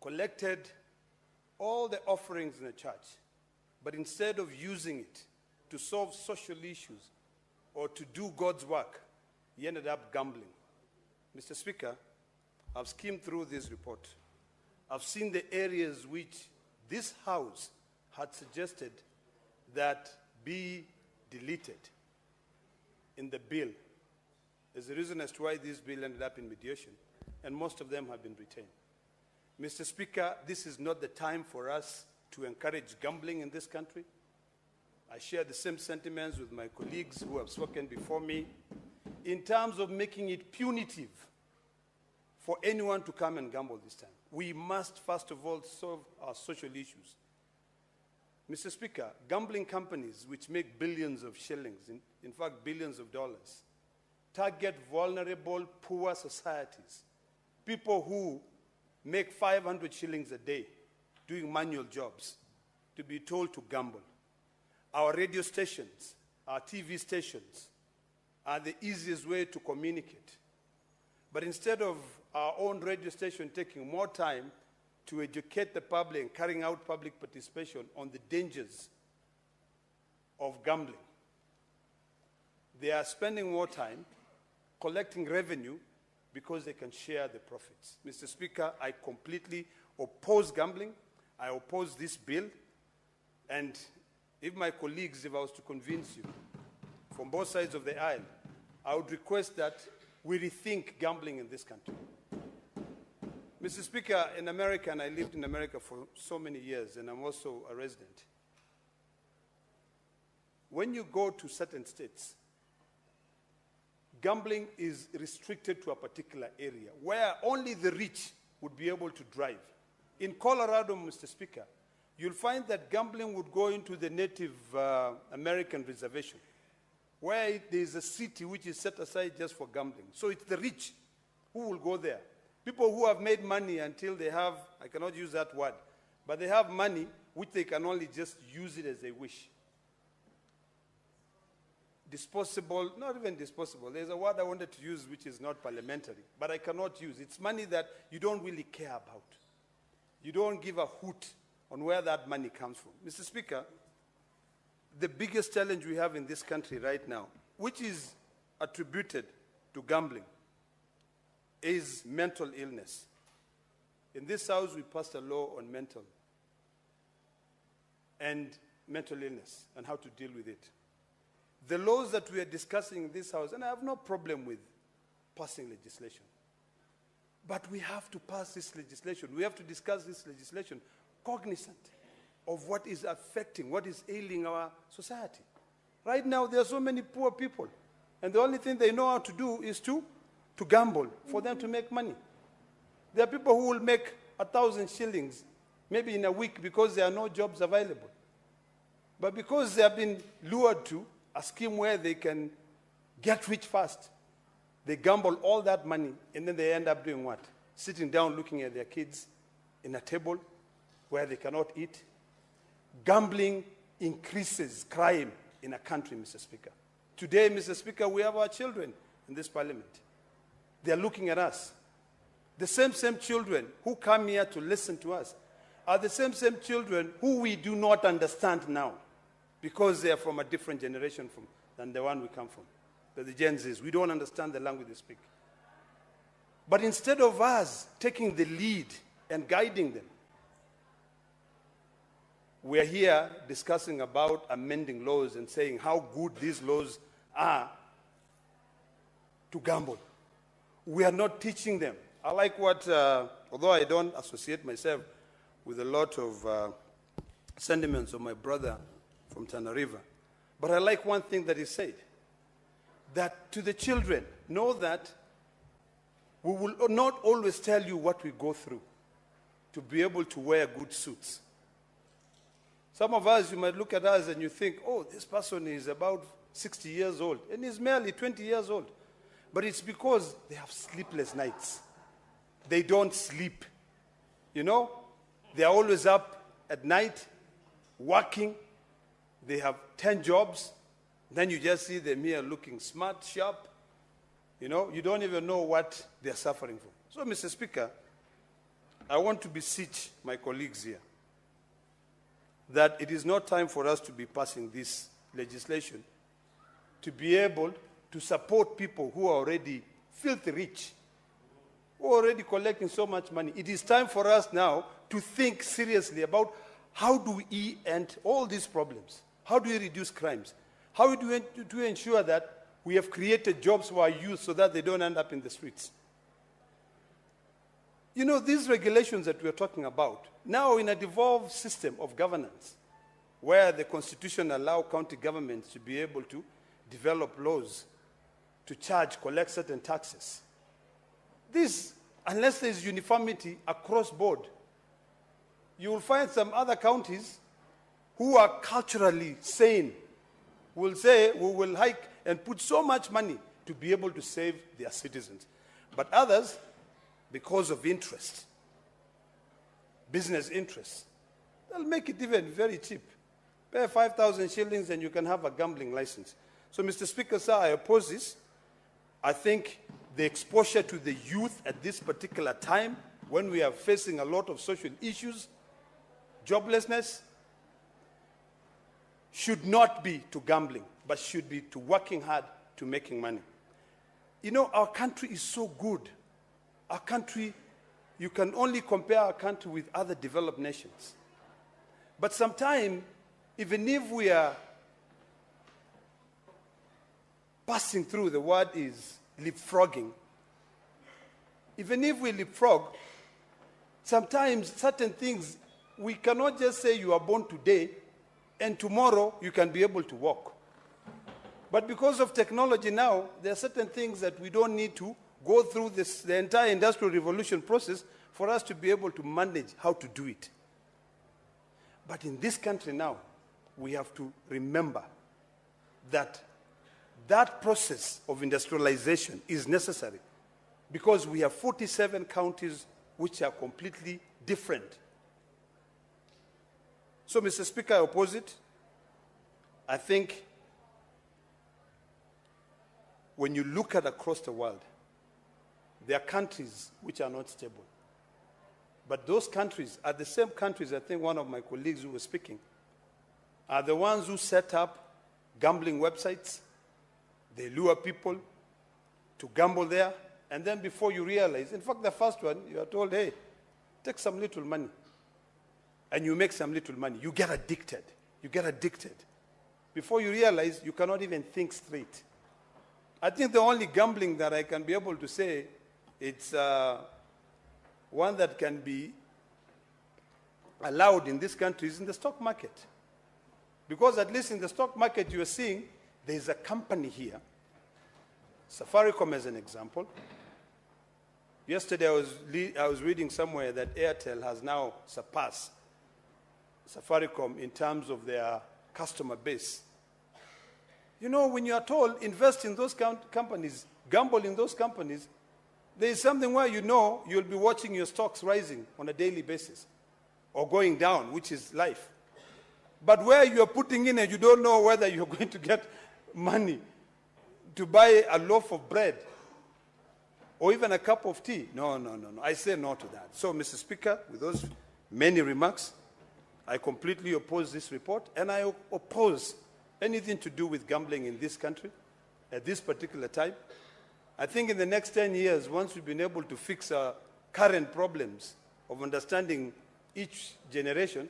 collected all the offerings in the church, but instead of using it to solve social issues or to do God's work, he ended up gambling. Mr. Speaker, I've skimmed through this report. I've seen the areas which this House had suggested that be deleted in the bill. There's a reason as to why this bill ended up in mediation, and most of them have been retained. Mr. Speaker, this is not the time for us to encourage gambling in this country. I share the same sentiments with my colleagues who have spoken before me in terms of making it punitive for anyone to come and gamble this time. We must, first of all, solve our social issues. Mr. Speaker, gambling companies which make billions of shillings, in fact billions of dollars, target vulnerable, poor societies, people who make 500 shillings a day doing manual jobs, to be told to gamble. Our radio stations, our TV stations are the easiest way to communicate. But instead of our own radio station taking more time to educate the public and carrying out public participation on the dangers of gambling, they are spending more time collecting revenue because they can share the profits. Mr. Speaker, I completely oppose gambling. I oppose this bill. And if my colleagues, if I was to convince you from both sides of the aisle, I would request that we rethink gambling in this country. Mr. Speaker, in America, and I lived in America for so many years, and I'm also a resident, when you go to certain states, gambling is restricted to a particular area where only the rich would be able to drive. In Colorado, Mr. Speaker, you'll find that gambling would go into the Native American reservation, where there's a city which is set aside just for gambling. So it's the rich who will go there. People who have made money until they have, I cannot use that word, but they have money which they can only just use it as they wish. Disposable, not even disposable. There's a word I wanted to use which is not parliamentary, but I cannot use. It's money that you don't really care about. You don't give a hoot on where that money comes from. Mr. Speaker, the biggest challenge we have in this country right now, which is attributed to gambling, is mental illness. In this House, we passed a law on mental illness and how to deal with it. The laws that we are discussing in this House, and I have no problem with passing legislation, but we have to pass this legislation. We have to discuss this legislation cognizant of what is affecting, what is ailing our society. Right now, there are so many poor people, and the only thing they know how to do is to gamble for them to make money. There are people who will make 1,000 shillings maybe in a week because there are no jobs available. But because they have been lured to a scheme where they can get rich fast, they gamble all that money, and then they end up doing what? Sitting down looking at their kids in a table where they cannot eat. Gambling increases crime in a country, Mr. Speaker. Today, Mr. Speaker, we have our children in this parliament. They are looking at us. The same children who come here to listen to us are the same children who we do not understand now because they are from a different generation than the one we come from. They're the Gen Zs. We don't understand the language they speak. But instead of us taking the lead and guiding them, we are here discussing about amending laws and saying how good these laws are to gamble. We are not teaching them. I like what, although I don't associate myself with a lot of sentiments of my brother from Tana River, but I like one thing that he said, that to the children, know that we will not always tell you what we go through to be able to wear good suits. Some of us, you might look at us and you think, oh, this person is about 60 years old, and he's merely 20 years old. But it's because they have sleepless nights. They don't sleep. You know, they are always up at night, working. They have 10 jobs. Then you just see them here looking smart, sharp. You know, you don't even know what they're suffering from. So, Mr. Speaker, I want to beseech my colleagues here that it is not time for us to be passing this legislation to be able to support people who are already filthy rich, who are already collecting so much money. It is time for us now to think seriously about how do we end all these problems? How do we reduce crimes? How do we ensure that we have created jobs for our youth so that they don't end up in the streets? You know, these regulations that we're talking about, now in a devolved system of governance, where the Constitution allows county governments to be able to develop laws to collect certain taxes. This, unless there is uniformity across board, you will find some other counties who are culturally sane will say, we will hike and put so much money to be able to save their citizens. But others, because of interest, business interests, they'll make it even very cheap. Pay 5,000 shillings and you can have a gambling license. So, Mr. Speaker, sir, I oppose this. I think the exposure to the youth at this particular time, when we are facing a lot of social issues, joblessness, should not be to gambling, but should be to working hard to making money. You know, our country is so good. Our country, you can only compare our country with other developed nations. But sometimes, even if we are passing through, the word is leapfrogging. Even if we leapfrog, sometimes certain things, we cannot just say you are born today and tomorrow you can be able to walk. But because of technology now, there are certain things that we don't need to go through the entire industrial revolution process for us to be able to manage how to do it. But in this country now, we have to remember that that process of industrialization is necessary because we have 47 counties which are completely different. So, Mr. Speaker, I oppose it. I think when you look at across the world, there are countries which are not stable. But those countries are the same countries, I think one of my colleagues who was speaking, are the ones who set up gambling websites. They lure people to gamble there, and then before you realize, in fact, the first one, you are told, hey, take some little money. And you make some little money. You get addicted. You get addicted. Before you realize, you cannot even think straight. I think the only gambling that I can be able to say, it's one that can be allowed in this country is in the stock market. Because at least in the stock market you are seeing there's a company here, Safaricom as an example. Yesterday I was reading somewhere that Airtel has now surpassed Safaricom in terms of their customer base. You know, when you are told invest in those companies, gamble in those companies, there is something where you know you'll be watching your stocks rising on a daily basis or going down, which is life. But where you're putting in and you don't know whether you're going to get money to buy a loaf of bread or even a cup of tea. No. I say no to that. So, Mr. Speaker, with those many remarks, I completely oppose this report, and I oppose anything to do with gambling in this country at this particular time. I think in the next 10 years, once we've been able to fix our current problems of understanding each generation,